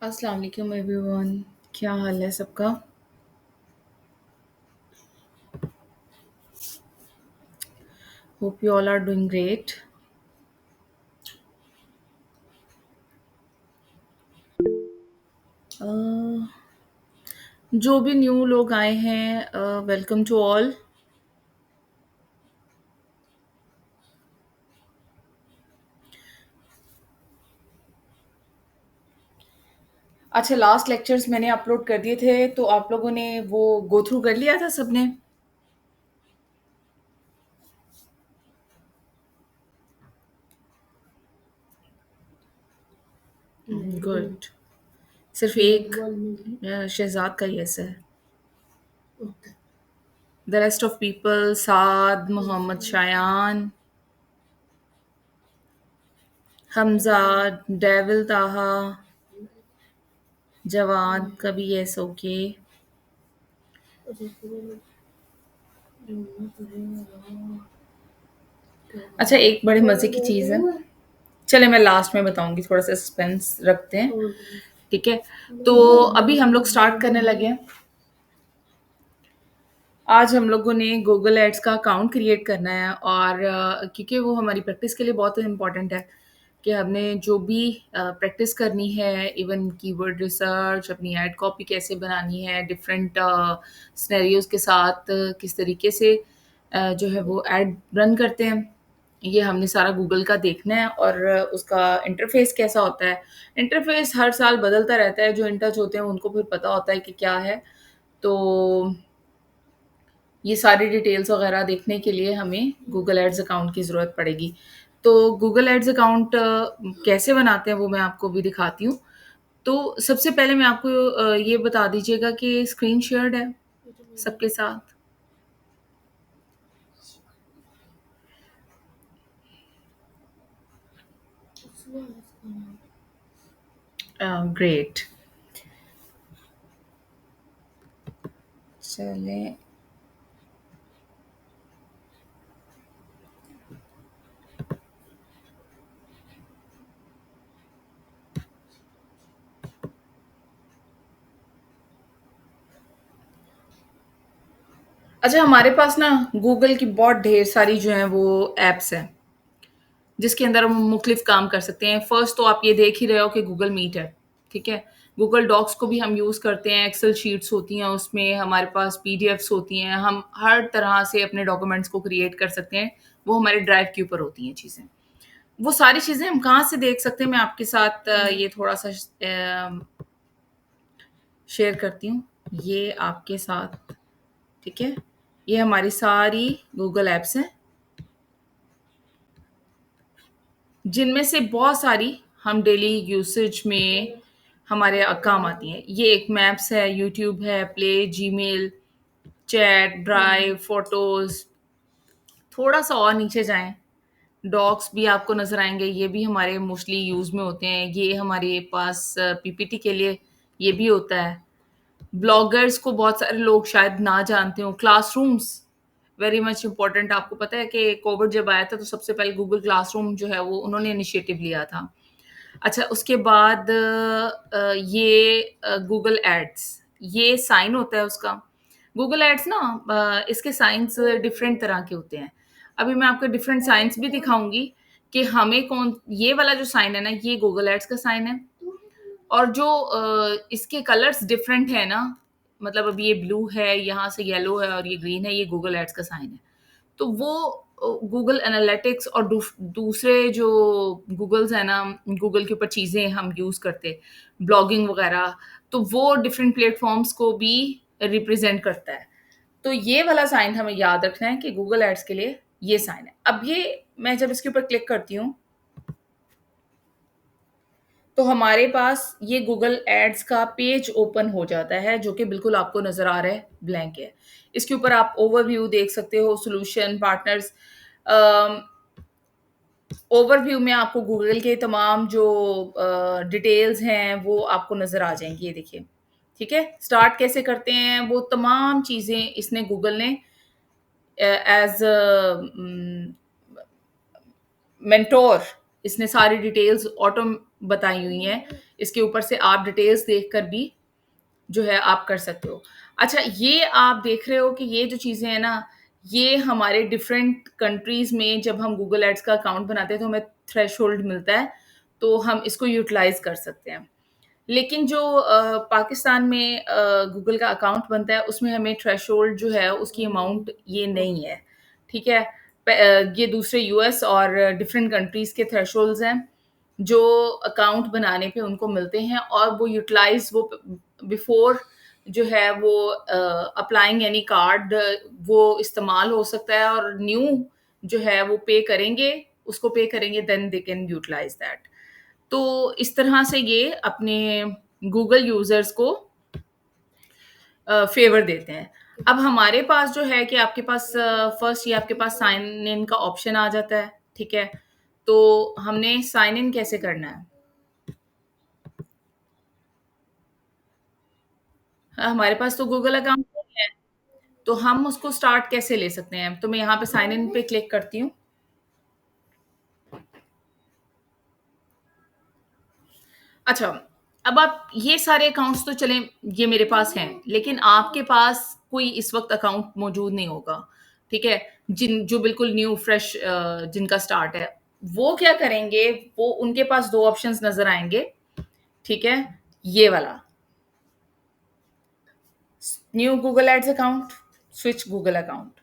अस्सलाम वालेकुम एवरीवन। क्या हाल है सबका? Hope you all are doing great. जो भी न्यू लोग आए हैं, वेलकम टू ऑल। अच्छा, लास्ट लेक्चर्स मैंने अपलोड कर दिए थे, तो आप लोगों ने वो गो थ्रू कर लिया था सबने? गुड। सिर्फ एक शहजाद का यस है। The rest of people, Saad, Mohammad Shayan, Hamza, devil Taha, Jawad का भी यस। ओके। अच्छा, एक बड़े मज़े की चीज़ है। चले मैं लास्ट में बताऊंगी, थोड़ा सा सस्पेंस रखते हैं। ठीक है। तो अभी हम लोग स्टार्ट करने लगे हैं। आज हम लोगों ने गूगल एड्स का अकाउंट क्रिएट करना है, और क्योंकि वो हमारी प्रैक्टिस के लिए बहुत इम्पॉर्टेंट है कि हमने जो भी प्रैक्टिस करनी है, इवन कीवर्ड रिसर्च, अपनी ऐड कॉपी कैसे बनानी है, डिफरेंट सिनेरियोज के साथ किस तरीके से जो है वो ऐड रन करते हैं, ये हमने सारा गूगल का देखना है। और उसका इंटरफेस कैसा होता है। इंटरफेस हर साल बदलता रहता है, जो इन टच होते हैं उनको फिर पता होता है कि क्या है। तो ये सारी डिटेल्स वगैरह देखने के लिए हमें गूगल एड्स अकाउंट की ज़रूरत पड़ेगी। तो गूगल एड्स अकाउंट कैसे बनाते हैं वो मैं आपको भी दिखाती हूँ। तो सबसे पहले मैं आपको ये बता दीजिएगा कि स्क्रीन शेयर्ड है सबके साथ? ग्रेट। चलें। अच्छा, हमारे पास ना गूगल की बहुत ढेर सारी जो हैं वो ऐप्स हैं, जिसके अंदर हम मुख्तलिफ काम कर सकते हैं। फर्स्ट तो आप ये देख ही रहे हो कि गूगल मीट है, ठीक है। गूगल डॉक्स को भी हम यूज़ करते हैं, एक्सेल शीट्स होती हैं उसमें, हमारे पास पीडीएफ्स होती हैं, हम हर तरह से अपने डॉक्यूमेंट्स को क्रिएट कर सकते हैं। वो हमारे ड्राइव के ऊपर होती हैं चीज़ें। वो सारी चीज़ें हम कहाँ से देख सकते हैं, मैं आपके साथ ये थोड़ा सा शेयर करती हूँ ये आपके साथ। ठीक है। ये हमारी सारी गूगल ऐप्स हैं, जिनमें से बहुत सारी हम डेली यूसेज में हमारे काम आती हैं। ये एक मैप्स है, यूट्यूब है, play, Gmail, chat, drive, photos. थोड़ा सा और नीचे जाएं, डॉक्स भी आपको नजर आएंगे। ये भी हमारे मोस्टली यूज में होते हैं। ये हमारे पास पीपीटी के लिए ये भी होता है। ब्लॉगर्स को बहुत सारे लोग शायद ना जानते हो। Classrooms very much important. आपको पता है कि कोविड जब आया था तो सबसे पहले गूगल क्लासरूम जो है वो उन्होंने इनिशिएटिव लिया था। अच्छा, उसके बाद ये गूगल एड्स, ये साइन होता है उसका। गूगल एड्स ना इसके साइंस डिफरेंट तरह के होते हैं। अभी मैं आपको डिफरेंट साइंस भी दिखाऊंगी कि हमें कौन, ये वाला जो साइन है ना, ये गूगल एड्स का साइन है। और जो इसके कलर्स डिफरेंट है ना, मतलब अब ये ब्लू है, यहाँ से येलो है और ये ग्रीन है, ये गूगल एड्स का साइन है। तो वो गूगल एनालिटिक्स और दूसरे जो गूगल्स है ना, गूगल के ऊपर चीज़ें हम यूज़ करते, ब्लॉगिंग वगैरह, तो वो डिफरेंट प्लेटफॉर्म्स को भी रिप्रेजेंट करता है। तो ये वाला साइन हमें याद रखना है कि गूगल एड्स के लिए ये साइन है। अब ये मैं जब इसके ऊपर क्लिक करती हूँ तो हमारे पास ये गूगल एड्स का पेज ओपन हो जाता है, जो कि बिल्कुल आपको नजर आ रहा है, ब्लैंक है। इसके ऊपर आप ओवरव्यू देख सकते हो, सॉल्यूशन, पार्टनर्स। ओवरव्यू में आपको गूगल के तमाम जो डिटेल्स हैं वो आपको नजर आ जाएंगी, ये देखिए। ठीक है। स्टार्ट कैसे करते हैं, वो तमाम चीजें इसने गूगल ने एज मेंटोर इसने सारी डिटेल्स ऑटो बताई हुई हैं। इसके ऊपर से आप डिटेल्स देखकर भी जो है आप कर सकते हो। अच्छा, ये आप देख रहे हो कि ये जो चीज़ें हैं ना, ये हमारे डिफरेंट कंट्रीज़ में जब हम गूगल एड्स का अकाउंट बनाते हैं तो हमें थ्रेशोल्ड मिलता है, तो हम इसको यूटिलाइज़ कर सकते हैं। लेकिन जो पाकिस्तान में गूगल का अकाउंट बनता है उसमें हमें थ्रेशोल्ड जो है उसकी अमाउंट ये नहीं है, ठीक है? ये दूसरे यूएस और डिफरेंट कंट्रीज़ के थ्रेशोल्ड्स हैं, जो अकाउंट बनाने पे उनको मिलते हैं और वो यूटिलाइज़ वो बिफोर जो है वो अप्लाइंग एनी कार्ड वो इस्तेमाल हो सकता है, और न्यू जो है वो पे करेंगे, उसको पे करेंगे, then they can utilize that. तो इस तरह से ये अपने गूगल यूजर्स को फेवर देते हैं। अब हमारे पास जो है कि आपके पास फर्स्ट ये आपके पास साइन इन का ऑप्शन आ जाता है, ठीक है? तो हमने साइन इन कैसे करना है? हमारे पास तो गूगल अकाउंट नहीं है, तो हम उसको स्टार्ट कैसे ले सकते हैं? तो मैं यहाँ पे साइन इन पे क्लिक करती हूँ। अच्छा, अब आप ये सारे अकाउंट्स तो चलें ये मेरे पास हैं, लेकिन आपके पास कोई इस वक़्त अकाउंट मौजूद नहीं होगा, ठीक है? जो बिल्कुल न्यू फ्रेश जिनका स्टार्ट है, वो क्या करेंगे, वो उनके पास 2 ऑप्शंस नज़र आएँगे, ठीक है? ये वाला, new Google ads account, switch Google account.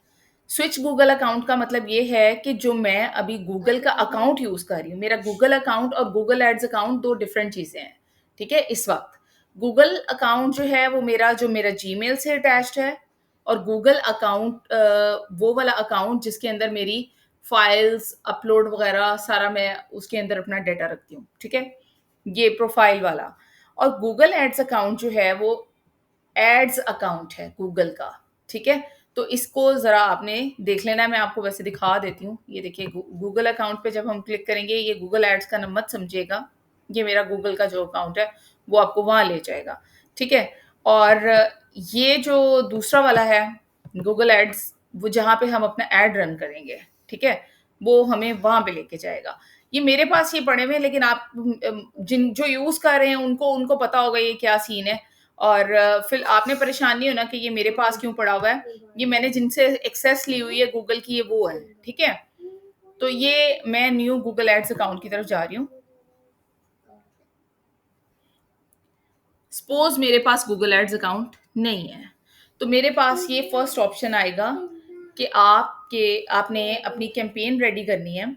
Switch Google account का मतलब ये है कि जो मैं अभी गूगल का अकाउंट यूज कर रही हूँ, मेरा गूगल अकाउंट और गूगल एड्स अकाउंट दो डिफरेंट चीजें हैं, ठीक है? इस वक्त गूगल अकाउंट जो है वो मेरा जीमेल से अटैच्ड है, और गूगल अकाउंट वो वाला अकाउंट जिसके अंदर मेरी फाइल्स अपलोड वगैरह सारा मैं उसके अंदर अपना डेटा रखती हूँ, ठीक है? ये प्रोफाइल वाला। और गूगल एड्स अकाउंट जो है वो एड्स अकाउंट है गूगल का, ठीक है? तो इसको ज़रा आपने देख लेना है, मैं आपको वैसे दिखा देती हूँ। ये देखिए गूगल अकाउंट पे जब हम क्लिक करेंगे, ये गूगल एड्स का मत समझिएगा, ये मेरा गूगल का जो अकाउंट है वो आपको वहाँ ले जाएगा, ठीक है? और ये जो दूसरा वाला है गूगल एड्स, वो जहाँ पे हम अपना एड रन करेंगे, ठीक है? वो हमें वहाँ पे लेके जाएगा। ये मेरे पास ये पड़े हुए हैं, लेकिन आप जिन जो यूज़ कर रहे हैं उनको पता होगा ये क्या सीन है। और फिर आपने परेशान नहीं होना कि ये मेरे पास क्यों पड़ा हुआ है। ये मैंने जिनसे एक्सेस ली हुई है गूगल की, ये वो है, ठीक है? तो ये मैं न्यू गूगल एड्स अकाउंट की तरफ जा रही हूँ। सपोज मेरे पास गूगल एड्स अकाउंट नहीं है, तो मेरे पास ये फर्स्ट ऑप्शन आएगा कि आपने अपनी कैंपेन रेडी करनी है,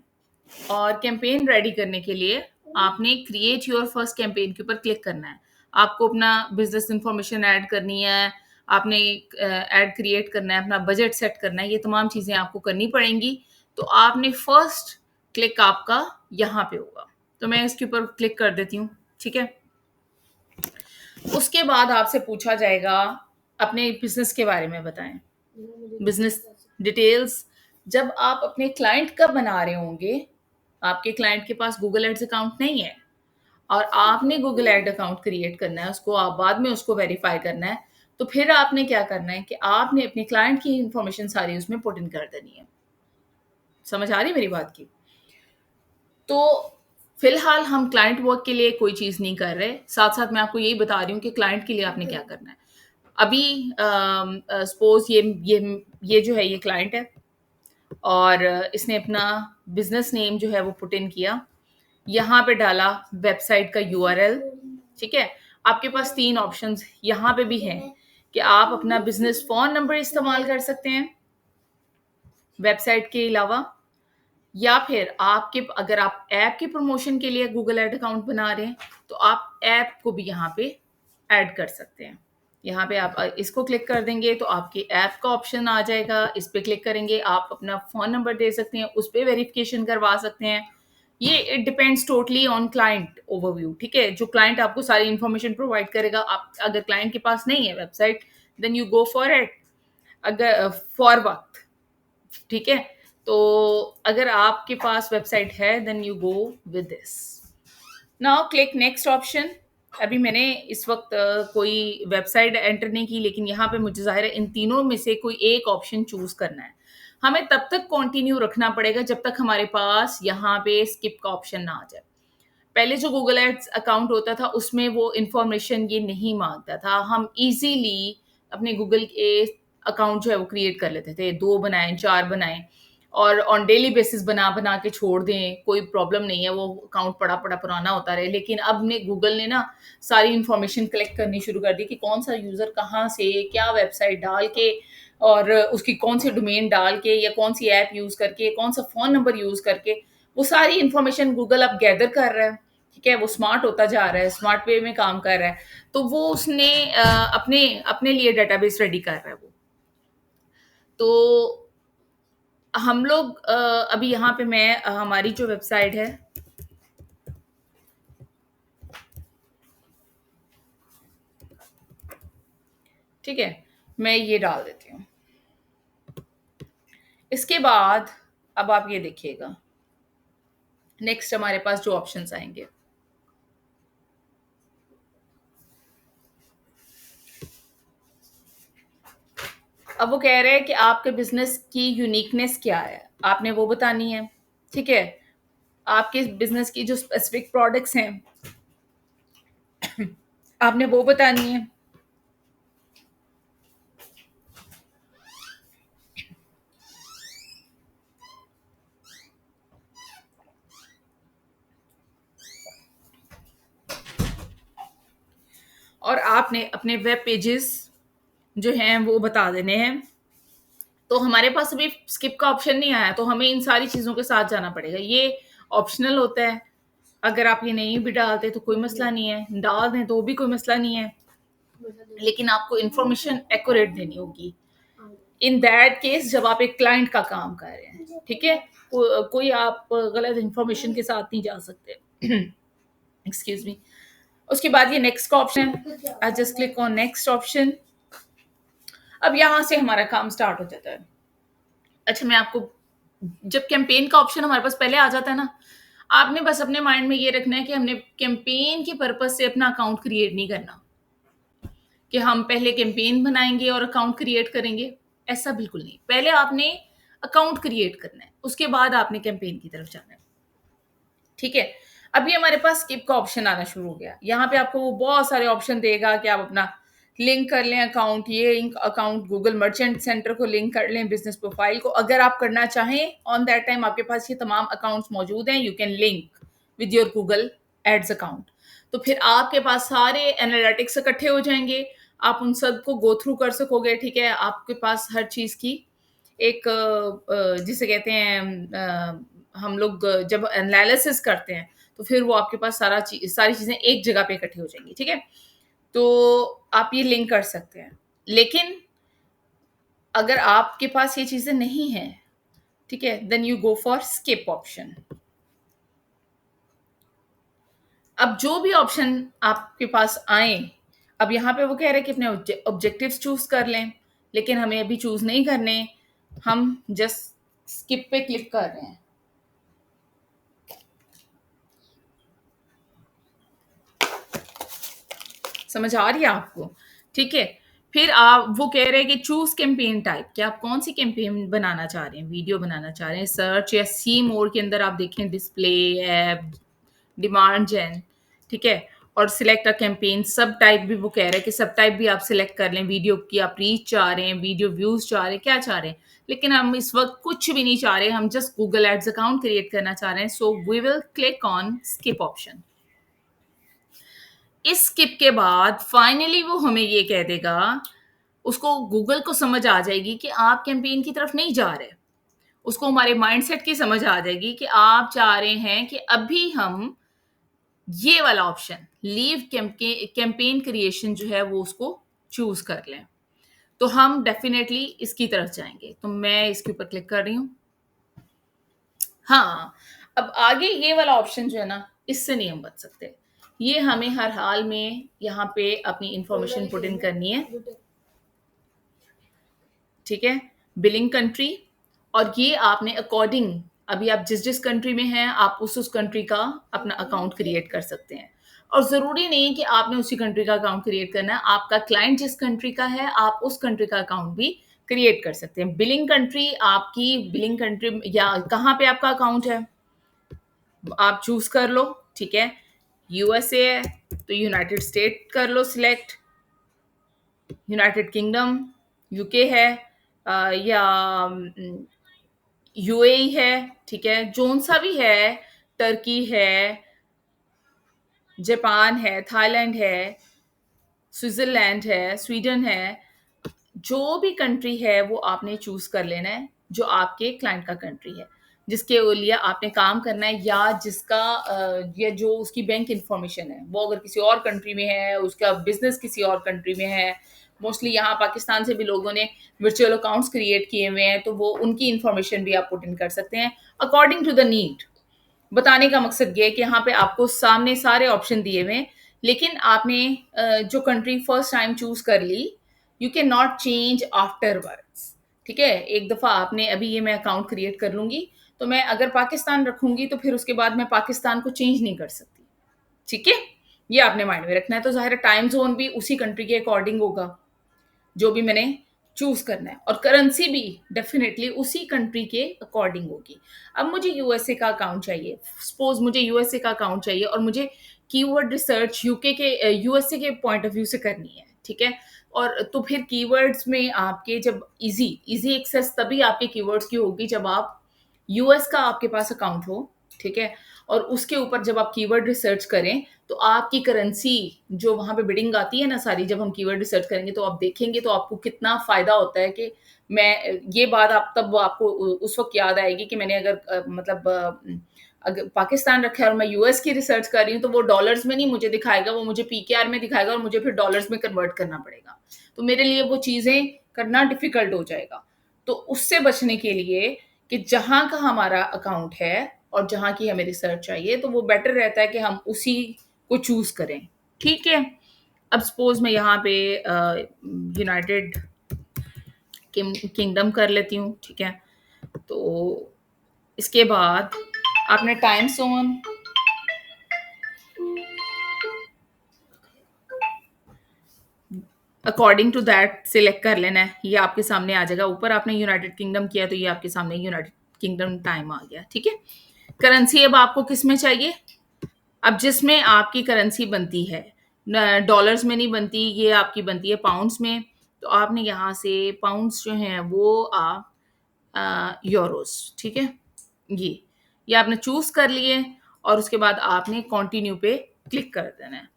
और कैंपेन रेडी करने के लिए आपने क्रिएट योर फर्स्ट कैंपेन के ऊपर क्लिक करना है। आपको अपना बिजनेस इंफॉर्मेशन ऐड करनी है, आपने ऐड क्रिएट करना है, अपना बजट सेट करना है, ये तमाम चीज़ें आपको करनी पड़ेंगी। तो आपने फर्स्ट क्लिक आपका यहाँ पे होगा, तो मैं इसके ऊपर क्लिक कर देती हूँ, ठीक है? उसके बाद आपसे पूछा जाएगा अपने बिजनेस के बारे में बताएं, बिजनेस डिटेल्स। जब आप अपने क्लाइंट का बना रहे होंगे, आपके क्लाइंट के पास गूगल एड्स अकाउंट नहीं है और आपने गूगल एड अकाउंट क्रिएट करना है, उसको आप बाद में उसको वेरीफाई करना है, तो फिर आपने क्या करना है कि आपने अपने क्लाइंट की इंफॉर्मेशन सारी उसमें पुट इन कर देनी है। समझ आ रही है मेरी बात की? तो फिलहाल हम क्लाइंट वर्क के लिए कोई चीज़ नहीं कर रहे, साथ साथ मैं आपको यही बता रही हूँ कि क्लाइंट के लिए आपने क्या करना है। अभी सपोज ये जो है ये क्लाइंट है, और इसने अपना बिजनेस नेम जो है वो पुट इन किया, यहाँ पे डाला वेबसाइट का यूआरएल, ठीक है? आपके पास 3 ऑप्शंस यहाँ पे भी हैं कि आप अपना बिजनेस फ़ोन नंबर इस्तेमाल कर सकते हैं, वेबसाइट के अलावा, या फिर आपके अगर आप ऐप के प्रमोशन के लिए गूगल ऐड अकाउंट बना रहे हैं, तो आप ऐप को भी यहाँ पे ऐड कर सकते हैं। यहाँ पे आप इसको क्लिक कर देंगे तो आपके ऐप का ऑप्शन आ जाएगा, इस पे क्लिक करेंगे, आप अपना फ़ोन नंबर दे सकते हैं, उस पे वेरिफिकेशन करवा सकते हैं। ये it depends totally on client overview, ठीक है? जो क्लाइंट आपको सारी इन्फॉर्मेशन प्रोवाइड करेगा, आप अगर क्लाइंट के पास नहीं है website, then you go for it, अगर फॉर वक्त, ठीक है? तो अगर आपके पास वेबसाइट है, then you go with this. Now click next option. अभी मैंने इस वक्त कोई वेबसाइट एंटर नहीं की, लेकिन यहाँ पे मुझे ज़ाहिर है इन तीनों में से कोई एक ऑप्शन चूज़ करना है। हमें तब तक कंटिन्यू रखना पड़ेगा जब तक हमारे पास यहाँ पे स्किप का ऑप्शन ना आ जाए। पहले जो गूगल एड्स अकाउंट होता था उसमें वो इन्फॉर्मेशन ये नहीं मांगता था, हम इजीली अपने गूगल के अकाउंट जो है वो क्रिएट कर लेते थे, 2 बनाएँ, 4 बनाएँ और ऑन डेली बेसिस बना-बना के छोड़ दें, कोई प्रॉब्लम नहीं है, वो अकाउंट पड़ा-पड़ा पुराना होता रहे। लेकिन अब ने गूगल ने ना सारी इन्फॉर्मेशन कलेक्ट करनी शुरू कर दी कि कौन-सा यूज़र कहाँ से, क्या वेबसाइट डाल के और उसकी कौन-सी डोमेन डाल के या कौन-सी ऐप यूज़ करके, कौन-सा फ़ोन नंबर यूज़ करके, वो सारी इन्फॉर्मेशन गूगल अब गैदर कर रहा है। ठीक है, वो स्मार्ट होता जा रहा है, स्मार्ट वे में काम कर रहा है। तो वो उसने अपने अपने लिए डेटाबेस रेडी कर रहा है वो। तो हम लोग अभी यहाँ पे मैं हमारी जो वेबसाइट है, ठीक है? मैं ये डाल देती हूँ। इसके बाद अब आप ये देखिएगा, नेक्स्ट हमारे पास जो ऑप्शंस आएँगे। अब वो कह रहे हैं कि आपके बिज़नेस की यूनिकनेस क्या है? आपने वो बतानी है, ठीक है? आपके बिज़नेस की जो स्पेसिफिक प्रोडक्ट्स हैं, आपने वो बतानी है। और आपने अपने वेब पेजेस जो हैं वो बता देने हैं। तो हमारे पास अभी स्किप का ऑप्शन नहीं आया, तो हमें इन सारी चीज़ों के साथ जाना पड़ेगा। ये ऑप्शनल होता है, अगर आप ये नहीं भी डालते तो कोई मसला नहीं है, डाल दें तो भी कोई मसला नहीं है, लेकिन आपको इन्फॉर्मेशन एक्यूरेट देनी होगी। इन दैट केस जब आप एक क्लाइंट का काम कर रहे हैं, ठीक है? कोई आप गलत इन्फॉर्मेशन के साथ नहीं जा सकते। Excuse me. उसके बाद ये नेक्स्ट का ऑप्शन है, I just click on next option. अब यहाँ से हमारा काम स्टार्ट हो जाता है। अच्छा, मैं आपको जब कैंपेन का ऑप्शन हमारे पास पहले आ जाता है ना, आपने बस अपने माइंड में ये रखना है कि हमने कैंपेन के पर्पज़ से अपना अकाउंट क्रिएट नहीं करना, कि हम पहले कैंपेन बनाएँगे और अकाउंट क्रिएट करेंगे, ऐसा बिल्कुल नहीं। पहले आपने अकाउंट क्रिएट करना है, उसके बाद आपने कैंपेन की तरफ जाना है। ठीक है? अभी हमारे पास स्किप का ऑप्शन आना शुरू हो गया। यहाँ पे आपको वो बहुत सारे ऑप्शन देगा कि आप अपना लिंक कर लें अकाउंट, ये link account Google merchant centre को लिंक कर लें, बिज़नेस प्रोफाइल को अगर आप करना चाहें, ऑन दैट टाइम आपके पास ये तमाम अकाउंट्स मौजूद हैं, you can link with your Google ads account. तो फिर आपके पास सारे एनालिटिक्स इकट्ठे हो जाएँगे, आप उन सबको गो थ्रू कर सकोगे, ठीक है? आपके पास हर चीज़ की एक जिसे कहते हैं हम लोग जब एनालिसिस करते हैं, तो फिर वो आपके पास सारी चीज़ें एक जगह पे इकट्ठी हो जाएँगी, ठीक है? तो आप ये लिंक कर सकते हैं। लेकिन अगर आपके पास ये चीज़ें नहीं हैं, ठीक है? Then you go for skip option. अब जो भी ऑप्शन आपके पास आएँ, अब यहाँ पे वो कह रहे हैं कि अपने ऑब्जेक्टिव्स चूज़ कर लें, लेकिन हमें अभी चूज़ नहीं करने, हम जस्ट स्किप पे क्लिक कर रहे हैं। समझ आ रही है आपको? ठीक है। फिर आप वो कह रहे हैं कि चूज़ कैंपेन टाइप कि आप कौन-सी कैंपेन बनाना चाह रहे हैं, वीडियो बनाना चाह रहे हैं, सर्च या सी मोर के अंदर आप देखें डिस्प्ले, ऐप, डिमांड जेन, ठीक है? और सिलेक्ट अ कैंपेन सब टाइप भी वो कह रहे हैं कि सब टाइप भी आप सिलेक्ट कर लें, वीडियो की आप रीच चाह रहे हैं, वीडियो व्यूज़ चाह रहे हैं, क्या चाह रहे हैं? लेकिन हम इस वक़्त कुछ भी नहीं चाह रहे, हम just Google ads account create करना चाह रहे हैं, so we will click on skip option. इस स्किप के बाद फाइनली वो हमें ये कह देगा, उसको गूगल को समझ आ जाएगी कि आप कैंपेन की तरफ नहीं जा रहे। उसको हमारे माइंडसेट की समझ आ जाएगी कि आप चाह रहे हैं कि अभी हम ये वाला ऑप्शन लीव कैंपेन क्रिएशन जो है वो उसको चूज़ कर लें। तो हम डेफ़िनेटली इसकी तरफ जाएँगे। तो मैं इसके ऊपर क्लिक कर रही हूँ। हाँ, अब आगे ये वाला ऑप्शन जो है ना, इससे नहीं हम बच सकते। ये हमें हर हाल में यहाँ पे अपनी इन्फॉर्मेशन पुट इन करनी है, ठीक है? बिलिंग कंट्री और ये आपने अकॉर्डिंग अभी आप जिस-जिस कंट्री में हैं, आप उस-उस कंट्री का अपना अकाउंट क्रिएट कर सकते हैं। और ज़रूरी नहीं कि आपने उसी कंट्री का अकाउंट क्रिएट करना है, आपका क्लाइंट जिस कंट्री का है, आप उस कंट्री का अकाउंट भी क्रिएट कर सकते हैं। बिलिंग कंट्री, आपकी बिलिंग कंट्री या कहाँ पे आपका अकाउंट है आप चूज कर लो, ठीक है। यूएसए है तो यूनाइटेड स्टेट कर लो सिलेक्ट, यूनाइटेड किंगडम, यूके है, या यूएई है, ठीक है, जोन सा भी है, टर्की है, जापान है, थाईलैंड है, स्विट्जरलैंड है, स्वीडन है। जो भी कंट्री है वो आपने चूज कर लेना है जो आपके क्लाइंट का कंट्री है, जिसके लिए आपने काम करना है, या जिसका या जो उसकी बैंक इंफॉर्मेशन है वो अगर किसी और कंट्री में है, उसका बिजनेस किसी और कंट्री में है। मोस्टली यहाँ पाकिस्तान से भी लोगों ने वर्चुअल अकाउंट्स क्रिएट किए हुए हैं, तो वो उनकी इंफॉर्मेशन भी आप पुट इन कर सकते हैं अकॉर्डिंग टू द नीड। बताने का मकसद ये है कि यहाँ पे आपको सामने सारे ऑप्शन दिए हुए हैं, लेकिन आपने जो कंट्री फर्स्ट टाइम चूज कर ली, you can not change afterwards, ठीक है। एक दफा आपने अभी ये मैं अकाउंट क्रिएट कर लूंगी, तो मैं अगर पाकिस्तान रखूंगी तो फिर उसके बाद मैं पाकिस्तान को चेंज नहीं कर सकती, ठीक है। ये आपने माइंड में रखना है। तो जाहिर टाइम जोन भी उसी कंट्री के अकॉर्डिंग होगा जो भी मैंने चूज करना है, और करेंसी भी डेफिनेटली उसी कंट्री के अकॉर्डिंग होगी। अब मुझे यूएसए का अकाउंट चाहिए, सपोज मुझे यूएसए का अकाउंट चाहिए और मुझे कीवर्ड रिसर्च यूके के यूएसए के पॉइंट ऑफ व्यू से करनी है, ठीक है। और तो फिर कीवर्ड्स में आपके जब इजी इजी एक्सेस तभी आपके कीवर्ड्स की होगी जब आप यूएस का आपके पास अकाउंट हो, ठीक है। और उसके ऊपर जब आप कीवर्ड रिसर्च करें तो आपकी करेंसी जो वहां पे बिडिंग आती है ना सारी, जब हम कीवर्ड रिसर्च करेंगे तो आप देखेंगे तो आपको कितना फायदा होता है कि मैं ये बात आप तब आपको उस वक्त याद आएगी कि मैंने अगर अगर पाकिस्तान रखा है और मैं यूएस की रिसर्च कर रही हूँ तो वो डॉलर्स में नहीं मुझे दिखाएगा, वो मुझे पीकेआर में दिखाएगा और मुझे फिर डॉलर्स में कन्वर्ट करना पड़ेगा, तो मेरे लिए वो चीजें करना डिफिकल्ट हो जाएगा। तो उससे बचने के लिए कि जहां का हमारा अकाउंट है और जहां की हमें रिसर्च चाहिए, तो वो बेटर रहता है कि हम उसी को चूज करें, ठीक है। अब सपोज मैं यहाँ पे यूनाइटेड किंगडम कर लेती हूँ, ठीक है। तो इसके बाद आपने time zone according to that select कर लेना है, ये आपके सामने आ जाएगा। ऊपर आपने यूनाइटेड किंगडम किया तो ये आपके सामने यूनाइटेड किंगडम टाइम आ गया, ठीक है। करेंसी अब आपको किस में चाहिए, अब जिसमें आपकी करेंसी बनती है, डॉलर्स में नहीं बनती, ये आपकी बनती है पाउंड्स में। तो आपने यहाँ से पाउंड्स जो हैं वो आप यूरोस, ठीक है, ये आपने चूज कर लिए और उसके बाद आपने कंटिन्यू पे क्लिक कर देना है।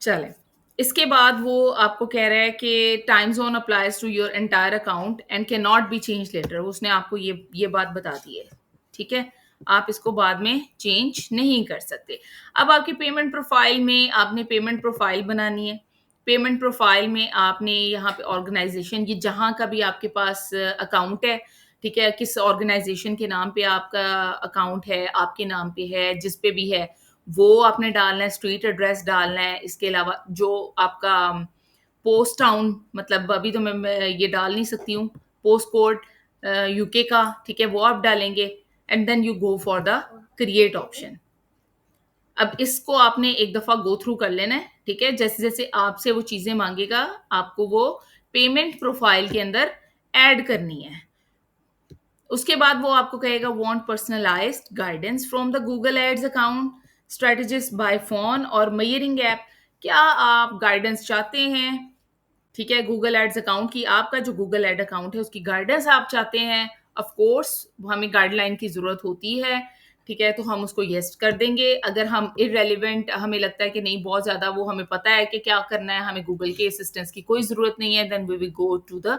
चले, इसके बाद वो आपको कह रहा है कि time zone applies to your entire account and can not be change later, उसने आपको ये बात बता दी है, ठीक है। आप इसको बाद में चेंज नहीं कर सकते। अब आपकी पेमेंट प्रोफाइल में आपने पेमेंट प्रोफाइल बनानी है। पेमेंट प्रोफाइल में आपने यहाँ पे ऑर्गेनाइजेशन, ये जहाँ का भी आपके पास अकाउंट है, ठीक है, किस ऑर्गेनाइजेशन के नाम पे आपका अकाउंट है, आपके नाम पे है, जिस पे भी है वो आपने डालना है, स्ट्रीट एड्रेस डालना है। इसके अलावा जो आपका पोस्ट टाउन, मतलब अभी तो मैं ये डाल नहीं सकती हूँ, पोस्ट कोड यूके का, ठीक है, वो आप डालेंगे and then you go for the create option. अब इसको आपने एक दफा गो थ्रू कर लेना है, ठीक है। जैसे जैसे आपसे वो चीजें मांगेगा आपको वो पेमेंट प्रोफाइल के अंदर ऐड करनी है। उसके बाद वो आपको कहेगा want personalized guidance from the Google ads account strategist by phone और मेयरिंग ऐप। क्या आप गाइडेंस चाहते हैं, ठीक है, गूगल एड्स अकाउंट की, आपका जो गूगल एड अकाउंट है उसकी गाइडेंस आप चाहते हैं। ऑफ कोर्स हमें गाइडलाइन की जरूरत होती है, ठीक है, तो हम उसको यस कर देंगे। अगर हम इरेलीवेंट हमें लगता है कि नहीं बहुत ज्यादा वो हमें पता है कि क्या करना है, हमें गूगल के असिस्टेंस की कोई जरूरत नहीं है, then we will go to the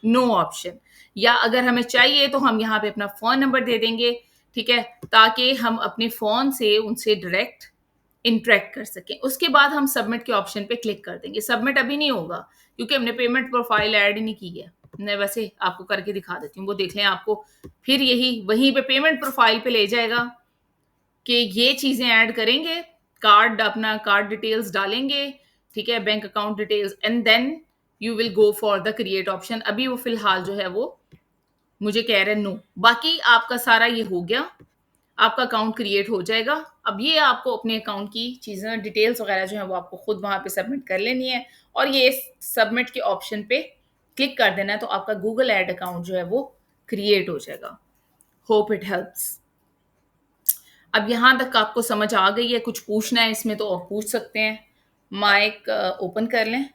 no option. या अगर हमें चाहिए तो हम यहाँ पे अपना फोन नंबर दे देंगे, ठीक है, ताकि हम अपने फोन से उनसे डायरेक्ट इंटरेक्ट कर सकें। उसके बाद हम सबमिट के ऑप्शन पे क्लिक कर देंगे। सबमिट अभी नहीं होगा क्योंकि हमने पेमेंट प्रोफाइल ऐड ही नहीं की है। मैं वैसे आपको करके दिखा देती हूँ, वो देख लें, आपको फिर यही वहीं पे पेमेंट प्रोफाइल पे ले जाएगा कि ये चीजें ऐड करेंगे, कार्ड अपना कार्ड डिटेल्स डालेंगे, ठीक है, bank account details, and then you will go for the create option. अभी वो फिलहाल जो है वो मुझे कह रहे हैं नो। बाकी आपका सारा ये हो गया, आपका अकाउंट क्रिएट हो जाएगा। अब ये आपको अपने अकाउंट की चीज़ें डिटेल्स वगैरह जो है वो आपको खुद वहाँ पे सबमिट कर लेनी है, और ये सबमिट के ऑप्शन पे क्लिक कर देना है, तो आपका गूगल ऐड अकाउंट जो है वो क्रिएट हो जाएगा। Hope it helps. अब यहाँ तक आपको समझ आ गई है, कुछ पूछना है इसमें तो आप पूछ सकते हैं। माइक ओपन कर लें,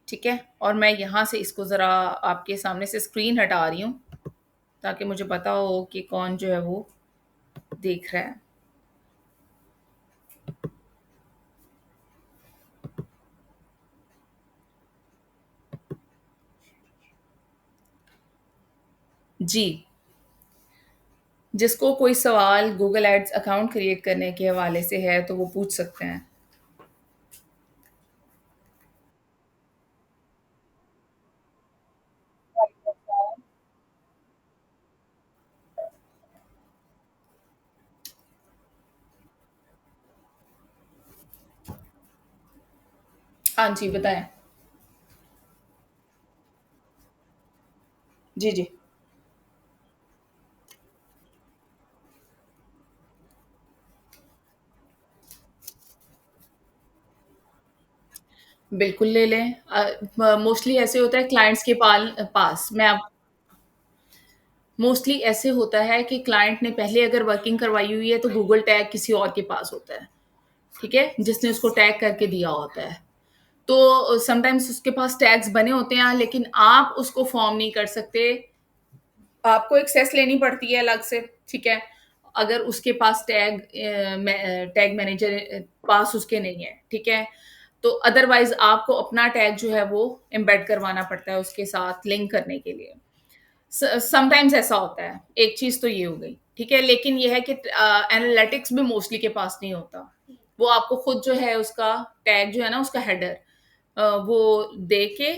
ठीक है? और मैं यहाँ से इसको ज़रा आपके सामने से स्क्रीन हटा रही हूँ, ताकि मुझे पता हो कि कौन जो है वो देख रहा है। जी, जिसको कोई सवाल गूगल एड्स अकाउंट क्रिएट करने के हवाले से है, तो वो पूछ सकते हैं। हाँ जी, बताएँ। जी, जी। बिल्कुल ले लें। मोस्टली ऐसे होता है क्लाइंट्स के पास मैं आप मोस्टली ऐसे होता है कि क्लाइंट ने पहले अगर वर्किंग करवाई हुई है, तो गूगल टैग किसी और के पास होता है, ठीक है? जिसने उसको टैग करके दिया होता है। तो समटाइम्स उसके पास टैग्स बने होते हैं, लेकिन आप उसको फ़ॉर्म नहीं कर सकते। आपको एक्सेस लेनी पड़ती है अलग से, ठीक है? अगर उसके पास टैग मैनेजर पास उसके नहीं है, ठीक है? तो अदरवाइज़ आपको अपना टैग जो है वो एम्बेड करवाना पड़ता है उसके साथ लिंक करने के लिए। समटाइम्स ऐसा होता है। एक चीज़ तो ये हो गई, ठीक है? लेकिन ये है कि एनालिटिक्स भी मोस्टली के पास नहीं होता। वो आपको खुद जो है उसका टैग जो है ना, उसका हेडर वो दे के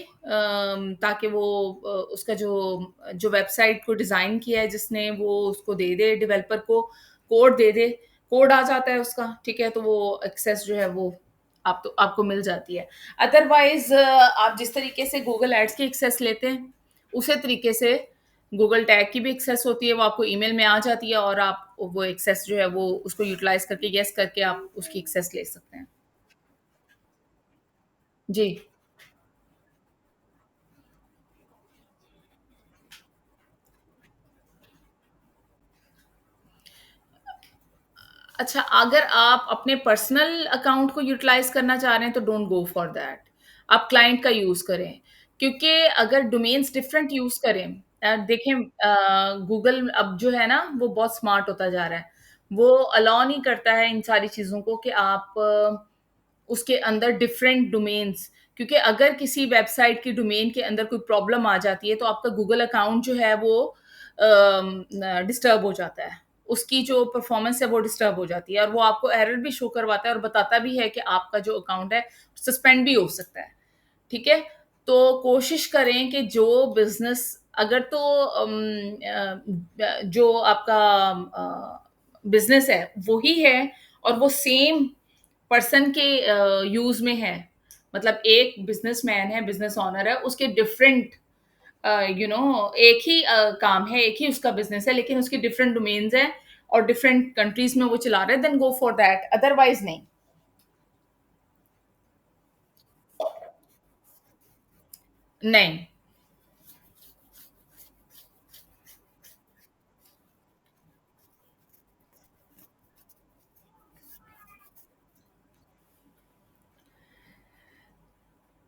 ताकि वो उसका जो जो वेबसाइट को डिज़ाइन किया है जिसने, वो उसको दे दे डेवलपर को, कोड दे दे। कोड आ जाता है उसका, ठीक है? तो वो एक्सेस जो है वो आपको मिल जाती है। अदरवाइज़ आप जिस तरीके से गूगल एड्स की एक्सेस लेते हैं, उसी तरीके से गूगल टैग की भी एक्सेस होती है, वो आपको ईमेल में आ जाती है, और आप वो एक्सेस जो है वो उसको यूटिलाइज़ करके, येस करके आप उसकी एक्सेस ले सकते हैं। जी। अच्छा, अगर आप अपने पर्सनल अकाउंट को यूटिलाइज़ करना चाह रहे हैं, तो डोंट गो फॉर दैट। आप क्लाइंट का यूज़ करें, क्योंकि अगर डोमेन्स डिफरेंट यूज़ करें, देखें, गूगल अब जो है ना, वो बहुत स्मार्ट होता जा रहा है। वो अलाउ नहीं करता है इन सारी चीज़ों को कि आप उसके अंदर डिफरेंट डोमेन्स, क्योंकि अगर किसी वेबसाइट की डोमेन के अंदर कोई प्रॉब्लम आ जाती है, तो आपका गूगल अकाउंट जो है वो डिस्टर्ब हो जाता है। उसकी जो परफॉर्मेंस है वो डिस्टर्ब हो जाती है, और वो आपको एरर भी शो करवाता है, और बताता भी है कि आपका जो अकाउंट है सस्पेंड भी हो सकता है, ठीक है? तो कोशिश करें कि जो बिज़नेस, अगर तो जो आपका बिज़नेस है वही है, और वो सेम पर्सन के यूज़ में है, मतलब एक बिज़नेसमैन है, बिज़नेस ओनर है, उसके डिफरेंट एक ही काम है, एक ही उसका बिज़नेस है, लेकिन उसकी डिफरेंट डोमेन्स हैं, और डिफरेंट कंट्रीज़ में वो चला रहा है, then go for that, otherwise नहीं। नहीं।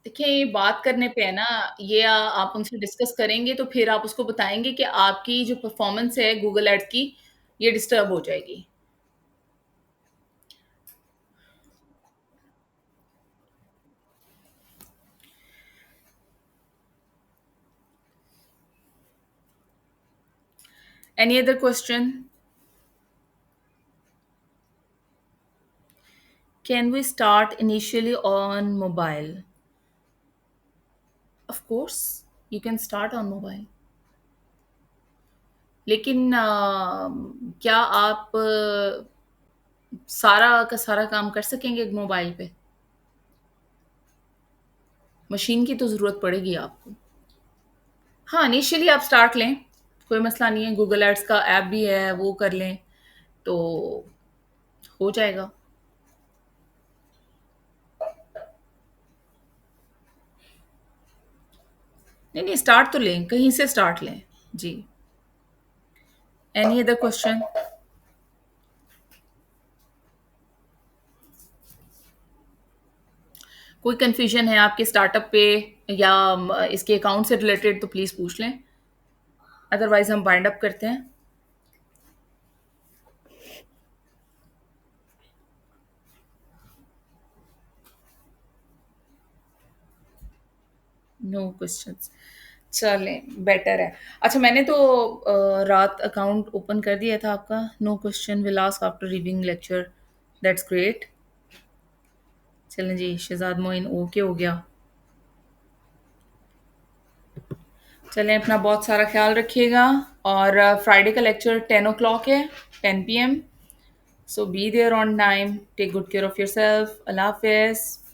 देखिए, ये बात करने पे है ना, ये आप उनसे डिस्कस करेंगे, तो फिर आप उसको बताएँगे कि आपकी जो परफ़ॉर्मेंस है गूगल एड्स की, ये डिस्टर्ब हो जाएगी। Any other question? Can we start initially on mobile? Of course, you can start on mobile. लेकिन क्या आप सारा का सारा काम कर सकेंगे मोबाइल पे? मशीन की तो ज़रूरत पड़ेगी आपको। हाँ, इनिशियली आप स्टार्ट लें। कोई मसला नहीं है, गूगल एड्स का ऐप भी है, वो कर लें तो हो जाएगा। नहीं, नहीं, स्टार्ट तो लें, कहीं से स्टार्ट लें। जी। Any other question? कोई कंफ्यूजन है आपके स्टार्टअप पे या इसके अकाउंट से रिलेटेड तो प्लीज़ पूछ लें, अदरवाइज़ हम बाइंड अप करते हैं। नो क्वेश्चंस, चलें, बेटर है। अच्छा, मैंने तो रात अकाउंट ओपन कर दिया था आपका। No question will ask after reading lecture, that's great. चलें जी, शहजाद मोइन ओके हो गया। चलें, अपना बहुत सारा ख्याल रखिएगा। और फ्राइडे का लेक्चर 10 o'clock है, 10 p.m. So be there on time, take good care of yourself. Allah हाफ़िज़।